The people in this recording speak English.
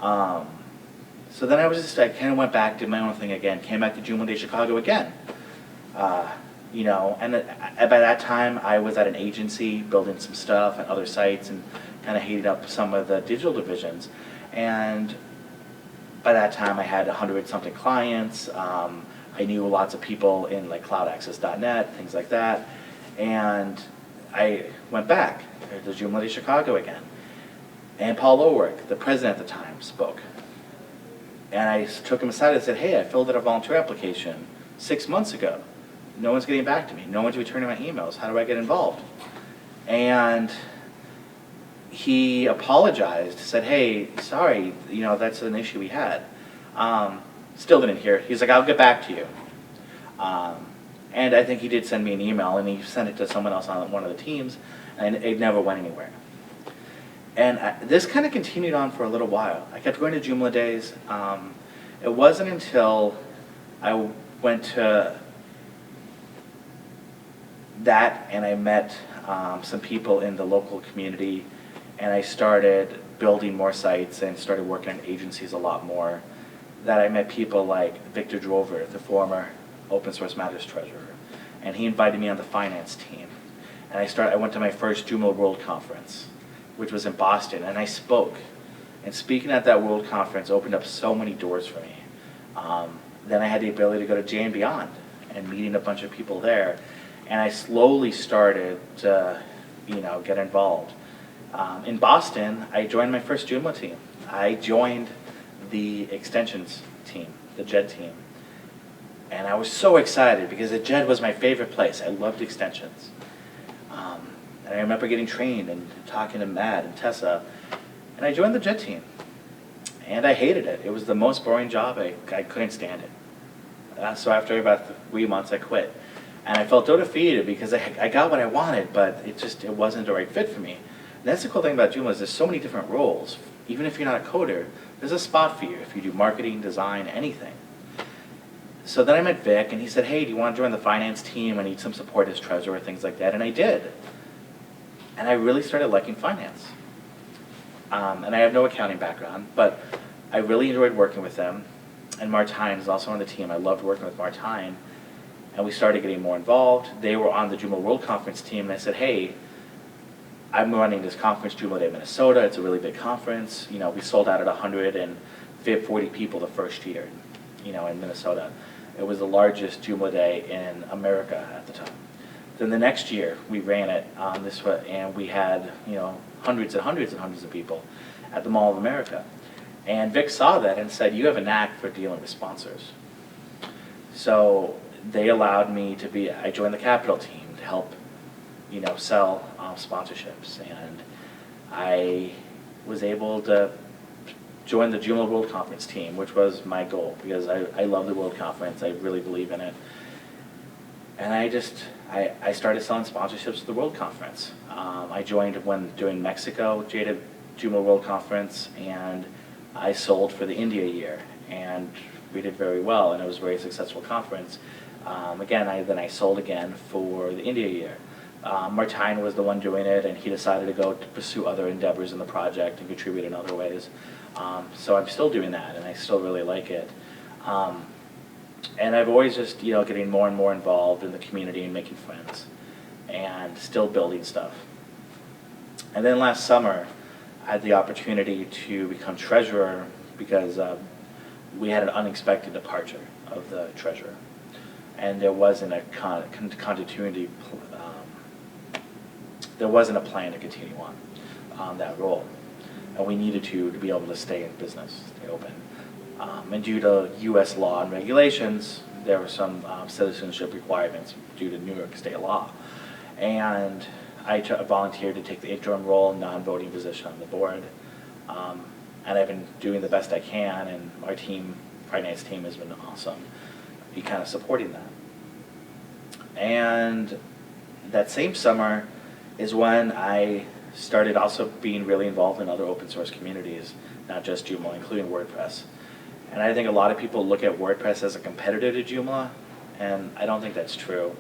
So then I kind of went back, did my own thing again, came back to JoomlaDay Chicago again. And by that time I was at an agency building some stuff and other sites and kind of heated up some of the digital divisions. And by that time I had 100-something clients. I knew lots of people in like cloudaccess.net, things like that. And I went back to JoomlaDay Chicago again. And Paul Lowerk, the president at the time, spoke. And I took him aside and said, hey, I filled out a volunteer application 6 months ago. No one's getting back to me. No one's returning my emails. How do I get involved? And he apologized, said, hey, sorry, that's an issue we had. Still didn't hear it. He's like, I'll get back to you. And I think he did send me an email, and he sent it to someone else on one of the teams, and it never went anywhere. And this kind of continued on for a little while. I kept going to JoomlaDays. It wasn't until I went to that and I met some people in the local community, and I started building more sites and started working in agencies a lot more, that I met people like Victor Drover, the former Open Source Matters treasurer, and he invited me on the finance team. And I went to my first JoomlaWorld conference, which was in Boston, and I spoke. And speaking at that World Conference opened up so many doors for me. Then I had the ability to go to J and Beyond and meeting a bunch of people there. And I slowly started to, get involved. In Boston, I joined my first Joomla team. I joined the extensions team, the JED team. And I was so excited because the JED was my favorite place. I loved extensions. And I remember getting trained and talking to Matt and Tessa. And I joined the JED team. And I hated it. It was the most boring job. I couldn't stand it. So after about 3 months, I quit. And I felt so defeated because I got what I wanted, but it wasn't the right fit for me. And that's the cool thing about Joomla is there's so many different roles. Even if you're not a coder, there's a spot for you if you do marketing, design, anything. So then I met Vic, and he said, hey, do you want to join the finance team? I need some support as treasurer, things like that. And I did. And I really started liking finance. And I have no accounting background, but I really enjoyed working with them. And Martine is also on the team. I loved working with Martine. And we started getting more involved. They were on the JoomlaWorld conference team, and I said, hey, I'm running this conference, JoomlaDay Minnesota. It's a really big conference. We sold out at 140 people the first year, in Minnesota. It was the largest JoomlaDay in America at the time. Then the next year, we ran it and we had, hundreds and hundreds and hundreds of people at the Mall of America. And Vic saw that and said, you have a knack for dealing with sponsors. So they allowed me I joined the capital team to help, sell sponsorships. And I was able to join the JoomlaWorld conference team, which was my goal because I love the World Conference. I really believe in it. And I started selling sponsorships to the World Conference. I joined when doing Mexico, JoomlaWorld Conference, and I sold for the India year. And we did very well, and it was a very successful conference. Then I sold again for the India year. Martine was the one doing it, and he decided to go to pursue other endeavors in the project and contribute in other ways. So I'm still doing that, and I still really like it. And I've always just, getting more and more involved in the community and making friends and still building stuff. And then last summer, I had the opportunity to become treasurer because we had an unexpected departure of the treasurer. And there wasn't a continuity, there wasn't a plan to continue on that role. And we needed to be able to stay in business, stay open. And due to U.S. law and regulations, there were some citizenship requirements due to New York State law. And I volunteered to take the interim role, non-voting position on the board. And I've been doing the best I can, and our finance team has been awesome. Be kind of supporting that. And that same summer is when I started also being really involved in other open source communities, not just Joomla, including WordPress. And I think a lot of people look at WordPress as a competitor to Joomla, and I don't think that's true.